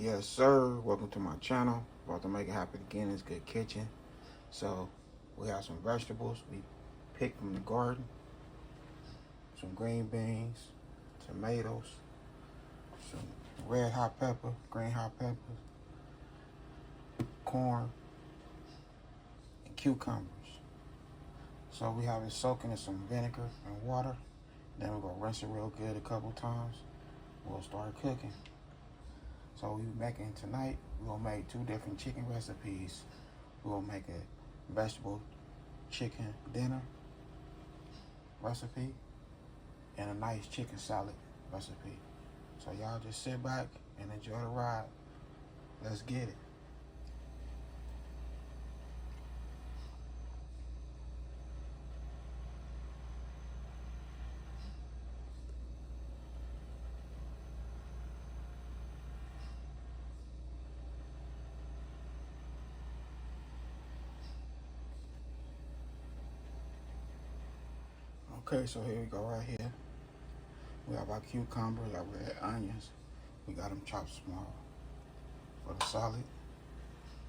Yes, sir. Welcome to my channel. About to make it happen again. It's Good Kitchen. So we have some vegetables we picked from the garden, some green beans, tomatoes, some red hot pepper, green hot pepper, corn, and cucumbers. So we have it soaking in some vinegar and water. Then we're gonna rinse it real good a couple times. We'll start cooking. So we making tonight, we're gonna make 2 different chicken recipes. We're gonna make a vegetable chicken dinner recipe and a nice chicken salad recipe. So y'all just sit back and enjoy the ride. Let's get it. Okay, so here we go right here. We have our cucumbers, our red onions. We got them chopped small. For the salad,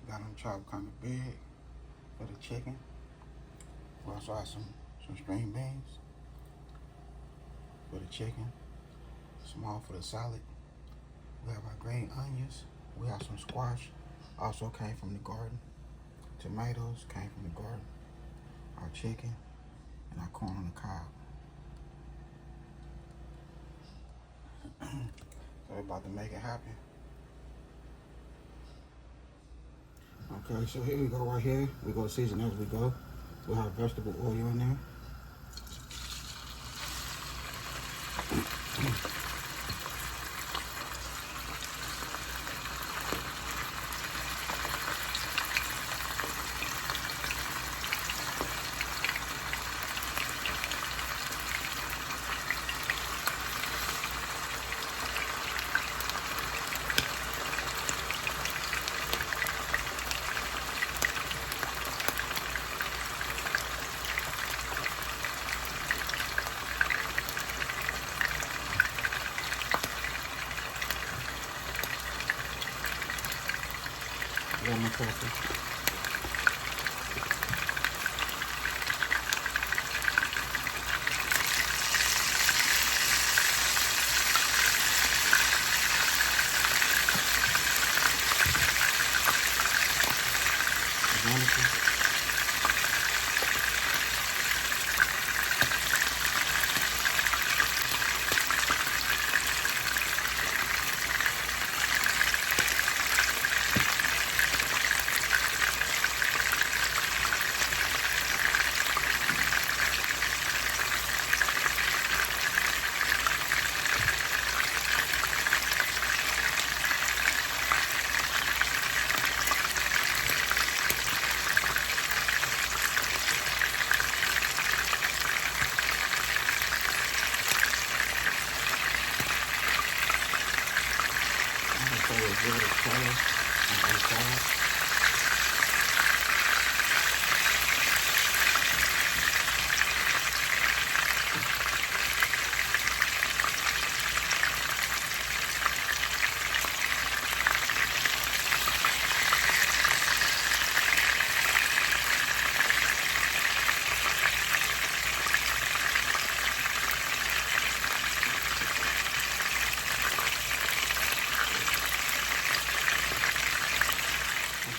we got them chopped kind of big. For the chicken, we also have some string beans. For the chicken, small for the salad. We have our green onions. We have some squash, also came from the garden. Tomatoes came from the garden. Our chicken, and our corn on the cob. So we're about to make it happen. Okay, so here we go right here. We go season as we go. We'll have vegetable oil in there. Lemon pepper.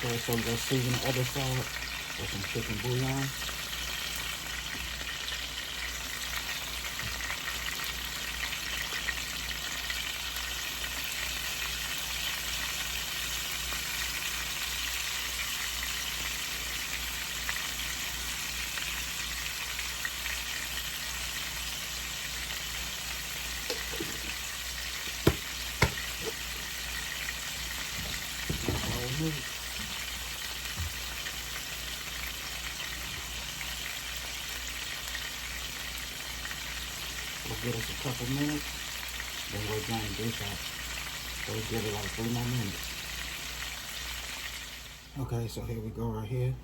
Okay, so we're gonna season the other side with some chicken bouillon. We'll give us a couple minutes, then we're going to dish out. So we'll give it like 3 more minutes. Okay, so here we go right here.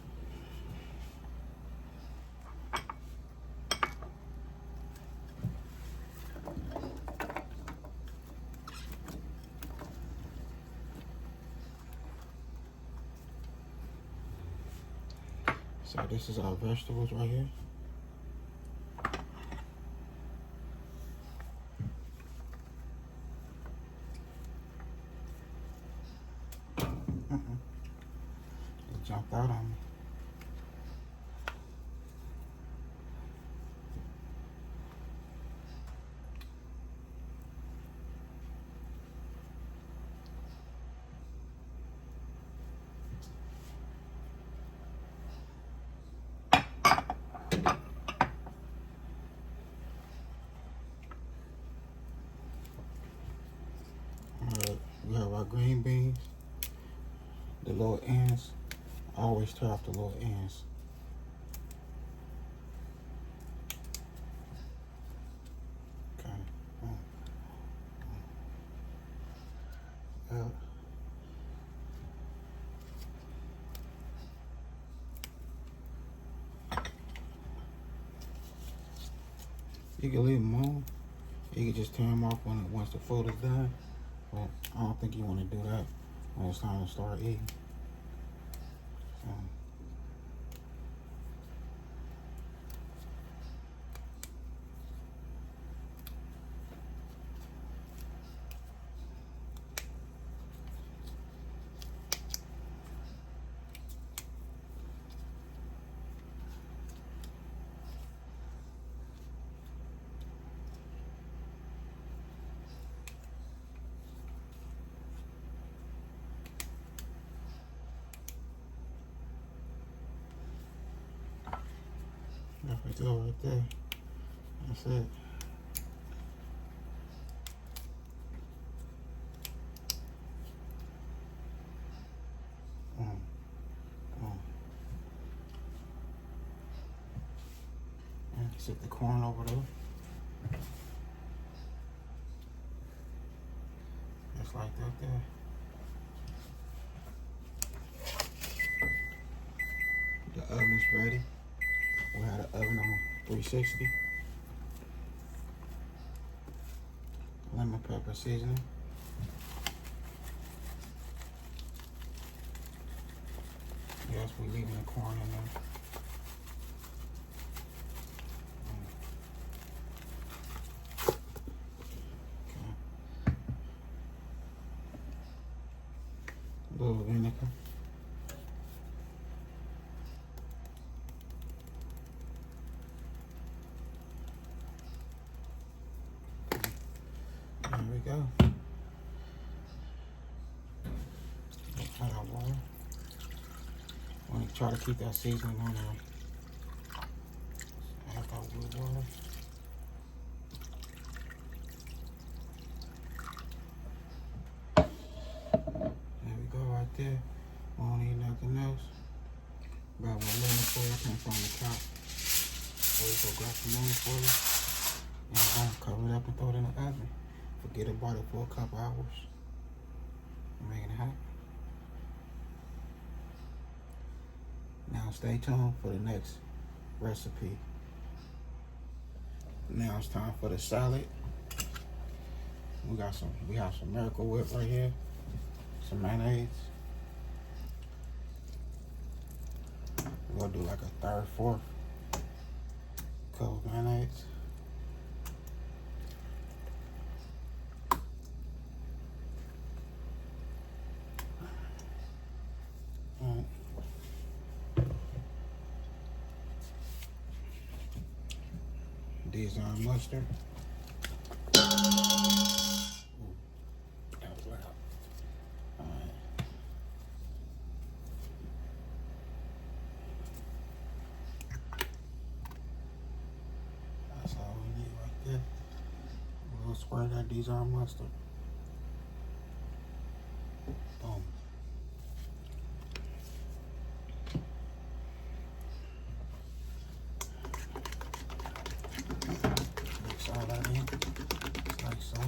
So this is our vegetables right here. It jumped out on me. Alright, we have our green beans. The little ends. I always tear off the little ends. Okay. Yeah. You can leave them on. You can just tear them off once the food is done. But I don't think you want to do that when it's time to start eating. So. There we go, right there. That's it. And set the corn over there. Just like that there. The oven's ready. We had an oven on 360. Lemon pepper seasoning. Yes, we're leaving the corn in there. Okay. A little vinegar. There we go. Add our water. I want to try to keep that seasoning on there. Add that wood water. There we go, right there. I don't need nothing else. Grab my lemon foil. I can't find the cap. So we go grab some lemon foil. And boom, cover it up and throw it in the oven. Forget about it for a couple hours. Make it hot. Now stay tuned for the next recipe. Now it's time for the salad. We have some Miracle Whip right here. Some mayonnaise. We're gonna do like a third, fourth cup of mayonnaise. Dijon mustard. Ooh, that was loud. Alright. That's all we need right there. We'll spread that Dijon mustard. Boom. Mix all that in, just like so.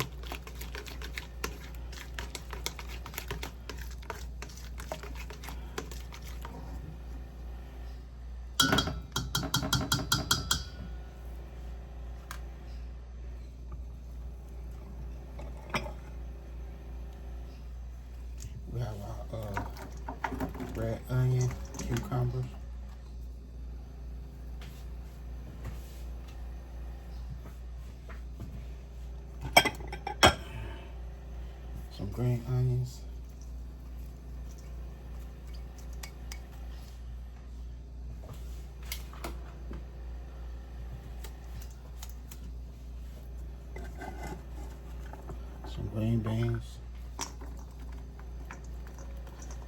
We have our red onion, cucumbers. green onions. Some green beans.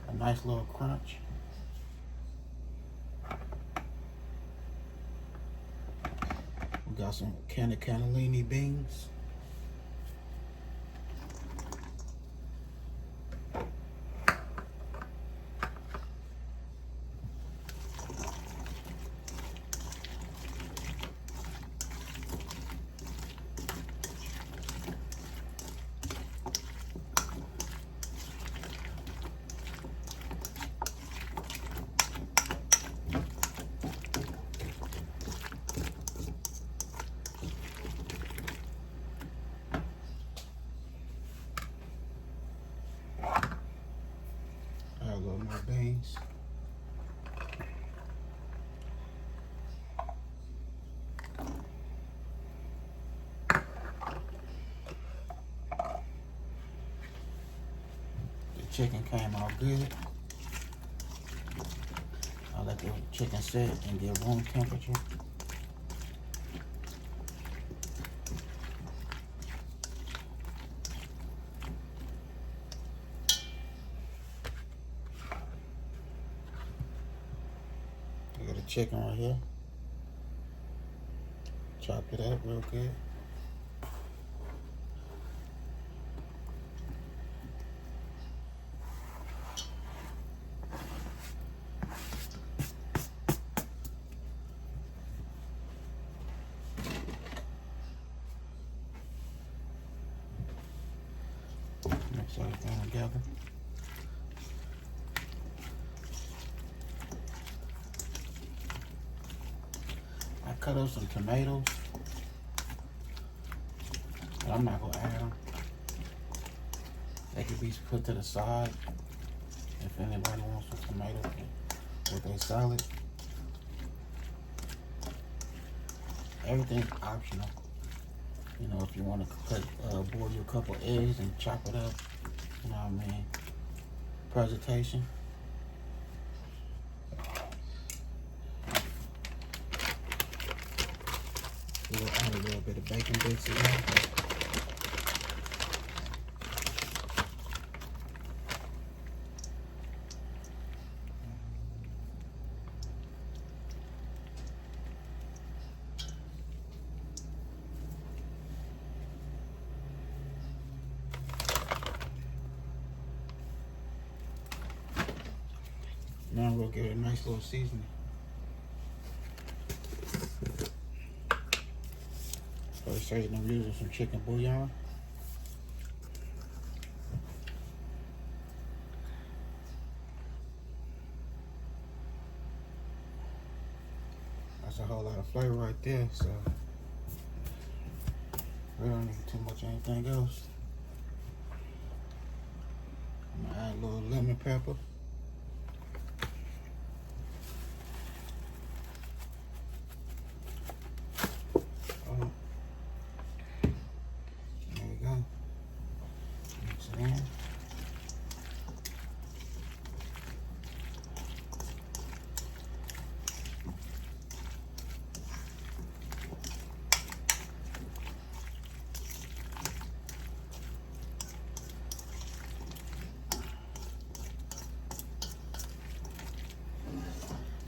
A nice little crunch. We got some cannellini beans. A little more beans. The chicken came out good. I let the chicken sit and get room temperature. Got the chicken right here. Chop it up real good. Mix everything together. I cut up some tomatoes, but I'm not gonna add them. They can be put to the side if anybody wants some tomatoes with their salad. Everything's optional. You know, if you want to boil you a couple eggs and chop it up, you know what I mean? Presentation. We'll add a little bit of bacon bits in there. Now we'll give it a nice little seasoning. First, I'm using some chicken bouillon. That's a whole lot of flavor right there, so we don't need too much of anything else. I'm gonna add a little lemon pepper. There we go. Mix it in.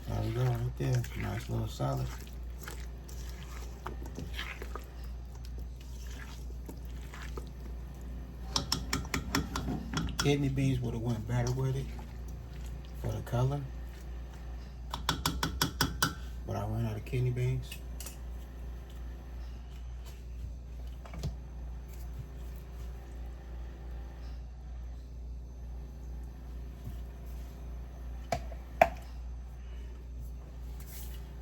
There we go, right there. Nice little salad. Kidney beans would have went better with it for the color, but I ran out of kidney beans.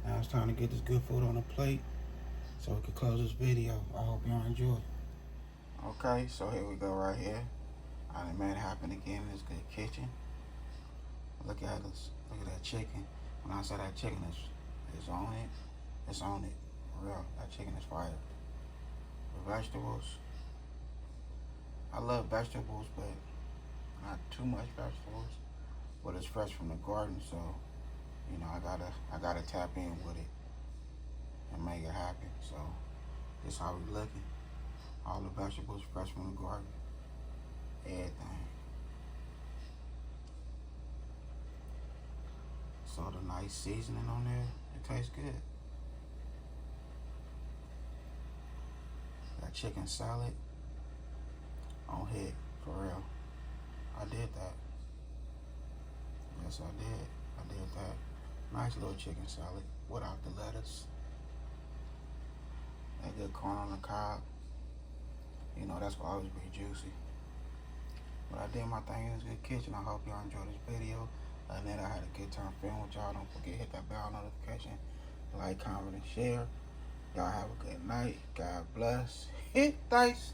Now it's time to get this good food on the plate so we can close this video. I hope y'all enjoy. Okay, so here we go right here. I done made it happen again in this good kitchen. Look at this. Look at that chicken. When I say that chicken is on it, it's on it. For real, that chicken is fire. The vegetables. I love vegetables, but too much vegetables, but it's fresh from the garden, so you know I gotta tap in with it and make it happen. So this how we looking. All the vegetables fresh from the garden, everything. So the nice seasoning on there, it tastes good. That chicken salad on hit, for real. I did that. Yes, I did. I did that. Nice little chicken salad without the lettuce. That good corn on the cob. You know, that's gonna always be juicy. But I did my thing in this good kitchen. I hope y'all enjoyed this video. And then I had a good time filming with y'all. Don't forget, hit that bell notification. Like, comment, and share. Y'all have a good night. God bless. Hit dice.